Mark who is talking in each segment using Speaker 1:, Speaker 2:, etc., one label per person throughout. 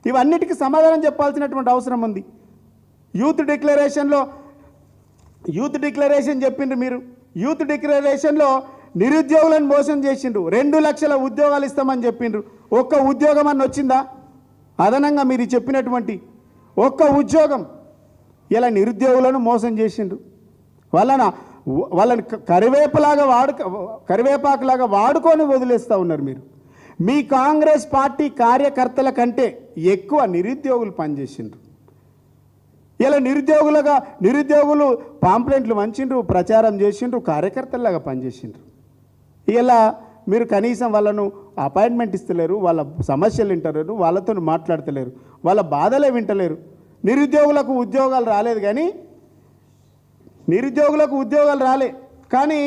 Speaker 1: ఇవన్నిటికీ సమాధానం చెప్పాల్సినటువంటి అవసరం ఉంది. యూత్ డిక్లరేషన్ చెప్పిండ్రు మీరు. యూత్ డిక్లరేషన్లో నిరుద్యోగులను మోసం చేసిండ్రు. 2 లక్షల ఉద్యోగాలు ఇస్తామని చెప్పిండ్రు. ఒక్క ఉద్యోగం అన్న వచ్చిందా? అదనంగా మీరు చెప్పినటువంటి ఒక్క ఉద్యోగం. ఇలా నిరుద్యోగులను మోసం చేసిండ్రు. వాళ్ళని కరివేపాకులాగా వాడుకొని వదిలేస్తూ ఉన్నారు మీరు. మీ కాంగ్రెస్ పార్టీ కార్యకర్తల కంటే ఎక్కువ నిరుద్యోగులు పనిచేసిండ్రు. ఇలా నిరుద్యోగులు పాంప్లెంట్లు వంచిండ్రు, ప్రచారం చేసిండ్రు, కార్యకర్తలాగా పనిచేసిండ్రు. ఇలా మీరు కనీసం వాళ్ళను అపాయింట్మెంట్ ఇస్తలేరు, వాళ్ళ సమస్యలు వింటలేరు, వాళ్ళతో మాట్లాడతలేరు, వాళ్ళ బాధలే వింటలేరు. నిరుద్యోగులకు ఉద్యోగాలు రాలేదు కానీ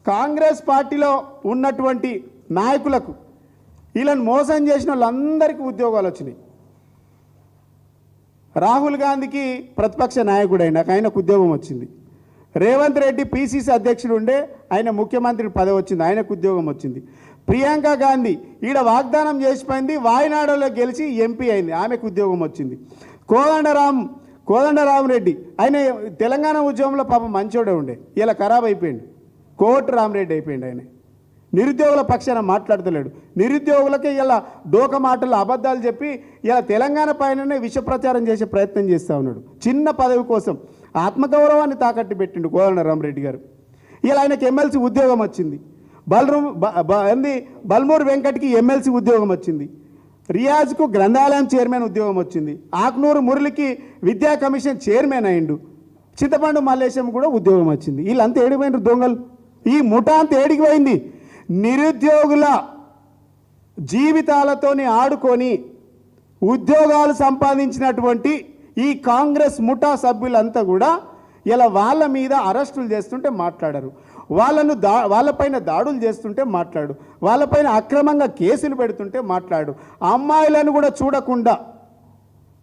Speaker 1: కాంగ్రెస్ పార్టీలో ఉన్నటువంటి నాయకులకు వీళ్ళని మోసం చేసిన వాళ్ళందరికీ ఉద్యోగాలు వచ్చినాయి. రాహుల్ గాంధీకి ప్రతిపక్ష నాయకుడైన ఆయనకు ఉద్యోగం వచ్చింది. రేవంత్ రెడ్డి పిసిసి అధ్యక్షుడు ఉండే, ఆయన ముఖ్యమంత్రి పదవి వచ్చింది, ఆయనకు ఉద్యోగం వచ్చింది. ప్రియాంక గాంధీ ఈడ వాగ్దానం చేసిపోయింది, వాయనాడులో గెలిచి ఎంపీ అయింది, ఆమెకు ఉద్యోగం వచ్చింది. కోదండరామరెడ్డి ఆయన తెలంగాణ ఉద్యమంలో పాపం మంచోడే ఉండే, ఇలా ఖరాబ్ అయిపోయింది, కోటి రామరెడ్డి అయిపోయింది. ఆయన నిరుద్యోగుల పక్షాన మాట్లాడతలేడు. నిరుద్యోగులకి ఇలా డోక మాటలు అబద్ధాలు చెప్పి ఇలా తెలంగాణ పైననే విష ప్రచారం చేసే ప్రయత్నం చేస్తూ ఉన్నాడు. చిన్న పదవి కోసం ఆత్మగౌరవాన్ని తాకట్టు పెట్టిండు కోదండరామరెడ్డి గారు. ఇలా ఆయనకి ఎమ్మెల్సీ ఉద్యోగం వచ్చింది. బల్మూరు వెంకట్కి ఎమ్మెల్సీ ఉద్యోగం వచ్చింది. రియాజ్కు గ్రంథాలయం చైర్మన్ ఉద్యోగం వచ్చింది. ఆక్నూరు మురళికి విద్యా కమిషన్ చైర్మన్ అయిండు. చింతపండు మల్లేశం కూడా ఉద్యోగం వచ్చింది. వీళ్ళంతా ఏడిపోయినారు దొంగలు. ఈ ముఠా అంతా ఏడికి పోయింది. నిరుద్యోగుల జీవితాలతోని ఆడుకొని ఉద్యోగాలు సంపాదించినటువంటి ఈ కాంగ్రెస్ ముఠా సభ్యులంతా కూడా ఇలా వాళ్ళ మీద అరెస్టులు చేస్తుంటే మాట్లాడరు, వాళ్ళపైన దాడులు చేస్తుంటే మాట్లాడు, వాళ్ళపైన అక్రమంగా కేసులు పెడుతుంటే మాట్లాడు, అమ్మాయిలను కూడా చూడకుండా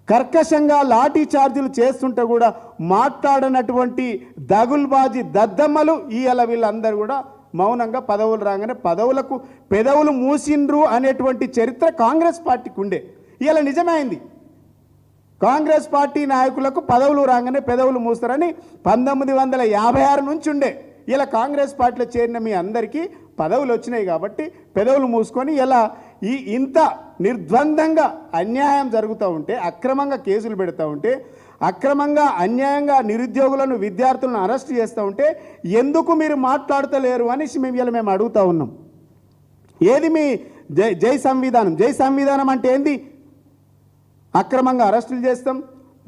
Speaker 1: కర్కశంగా లాఠీ చార్జీలు చేస్తుంటే కూడా మాట్లాడనటువంటి దగుల్బాజీ దద్దమ్మలు ఇలా వీళ్ళందరూ కూడా మౌనంగా పదవులు రాగానే పదవులకు పెదవులు మూసిండ్రు అనేటువంటి చరిత్ర కాంగ్రెస్ పార్టీకి ఉండే. ఇలా నిజమైంది. కాంగ్రెస్ పార్టీ నాయకులకు పదవులు రాగానే పెదవులు మూస్తారని 1956 నుంచి ఉండే. ఇలా కాంగ్రెస్ పార్టీలో చేరిన మీ అందరికీ పదవులు వచ్చినాయి కాబట్టి పెదవులు మూసుకొని ఇలా ఇంత నిర్ద్వందంగా అన్యాయం జరుగుతూ ఉంటే, అక్రమంగా కేసులు పెడతా ఉంటే, అక్రమంగా అన్యాయంగా నిరుద్యోగులను విద్యార్థులను అరెస్ట్ చేస్తూ ఉంటే ఎందుకు మీరు మాట్లాడతలేరు అని మేము అడుగుతూ ఉన్నాం. ఏది మీ జై సంవిధానం? జై సంవిధానం అంటే ఏంది? అక్రమంగా అరెస్టులు చేస్తాం,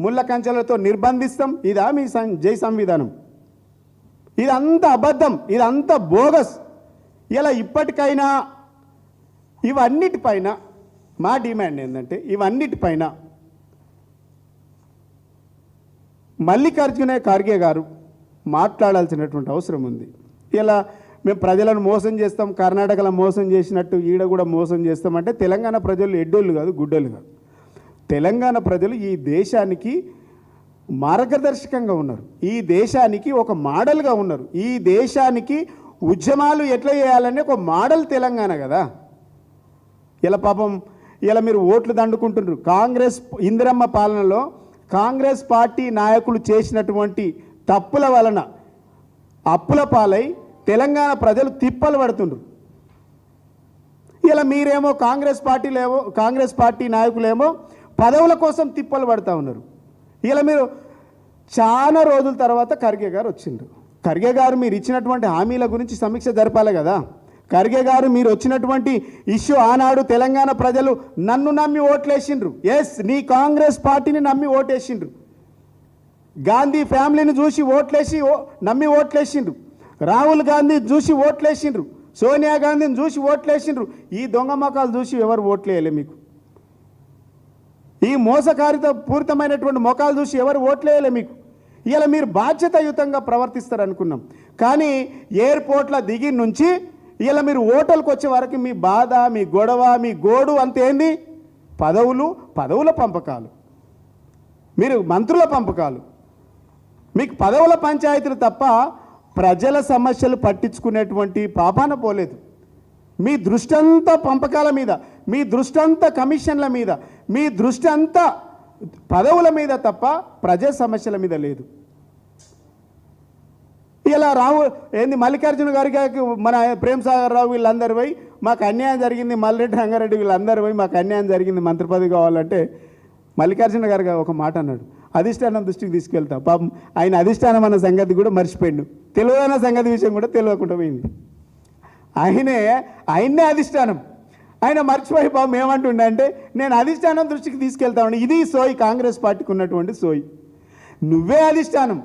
Speaker 1: ముళ్ళ కంచెలతో నిర్బంధిస్తాం, ఇదా మీ జై సంవిధానం? ఇదంతా అబద్ధం, ఇదంతా బోగస్. ఇలా ఇప్పటికైనా ఇవన్నిటిపైన మా డిమాండ్ ఏంటంటే ఇవన్నిటిపైన మల్లికార్జున ఖార్గే గారు మాట్లాడాల్సినటువంటి అవసరం ఉంది. ఇలా మేము ప్రజలను మోసం చేస్తాం, కర్ణాటకలో మోసం చేసినట్టు ఈడ కూడా మోసం చేస్తామంటే తెలంగాణ ప్రజలు ఎడ్డోళ్ళు కాదు, గుడ్డోళ్ళు కాదు. తెలంగాణ ప్రజలు ఈ దేశానికి మార్గదర్శకంగా ఉన్నారు, ఈ దేశానికి ఒక మోడల్గా ఉన్నారు, ఈ దేశానికి ఉద్యమాలు ఎట్లా చేయాలనే ఒక మోడల్ తెలంగాణ కదా. ఇలా పాపం ఇలా మీరు ఓట్లు దండుకుంటున్నారు. కాంగ్రెస్ ఇందిరమ్మ పాలనలో కాంగ్రెస్ పార్టీ నాయకులు చేసినటువంటి తప్పుల వలన అప్పుల పాలై తెలంగాణ ప్రజలు తిప్పలు పడుతుండ్రు. ఇలా మీరేమో కాంగ్రెస్ పార్టీ నాయకులేమో పదవుల కోసం తిప్పలు పడుతూ ఉన్నారు. ఇలా మీరు చాలా రోజుల తర్వాత ఖర్గే గారు వచ్చిండ్రు. ఖర్గే గారు మీరు ఇచ్చినటువంటి హామీల గురించి సమీక్ష జరపాలి కదా. ఖర్గే గారు మీరు వచ్చినటువంటి ఇష్యూ ఆనాడు తెలంగాణ ప్రజలు నన్ను నమ్మి ఓట్లేసిండ్రు. ఎస్, నీ కాంగ్రెస్ పార్టీని నమ్మి ఓటేసిండ్రు. గాంధీ ఫ్యామిలీని చూసి నమ్మి ఓట్లేసిండ్రు. రాహుల్ గాంధీ చూసి ఓట్లేసిండ్రు. సోనియా గాంధీని చూసి ఓట్లేసిండ్రు. ఈ దొంగ మొఖాలు చూసి ఎవరు ఓట్లేయలే మీకు. ఈ మోసకారిత పూరితమైనటువంటి మొఖాలు చూసి ఎవరు ఓట్లేయలే మీకు. ఇలా మీరు బాధ్యతాయుతంగా ప్రవర్తిస్తారనుకున్నాం. కానీ ఎయిర్పోర్ట్ల దిగి నుంచి ఇలా మీరు ఓటర్లకు వచ్చే వరకు మీ బాధ, మీ గొడవ, మీ గోడు అంతేంది? పదవుల పంపకాలు, మీరు మంత్రుల పంపకాలు, మీకు పదవుల పంచాయతీలు తప్ప ప్రజల సమస్యలు పట్టించుకునేటువంటి పాపాన పోలేదు. మీ దృష్టంతా పంపకాల మీద, మీ దృష్టంతా కమిషన్ల మీద, మీ దృష్టి అంతా పదవుల మీద తప్ప ప్రజా సమస్యల మీద లేదు. ఇలా ఏంది మల్లికార్జున గారికి మన ప్రేమ్ సాగర్ రావు వీళ్ళందరూ పోయి మాకు అన్యాయం జరిగింది, మల్రెడ్డి రంగారెడ్డి వీళ్ళందరూ పోయి మాకు అన్యాయం జరిగింది, మంత్రి పదవి కావాలంటే మల్లికార్జున గారు ఒక మాట అన్నాడు, అధిష్టానం దృష్టికి తీసుకెళ్తా. పాపం ఆయన అధిష్టానం అన్న సంగతి కూడా మర్చిపోయిండు, తెలియదన్న సంగతి విషయం కూడా తెలియకుండా పోయింది. ఆయన్నే అధిష్టానం ఆయన మర్చిపోయి పాపం ఏమంటుండే అంటే నేను అధిష్టానం దృష్టికి తీసుకెళ్తాను. ఇది సోయి, కాంగ్రెస్ పార్టీకి ఉన్నటువంటి సోయి. నువ్వే అధిష్టానం,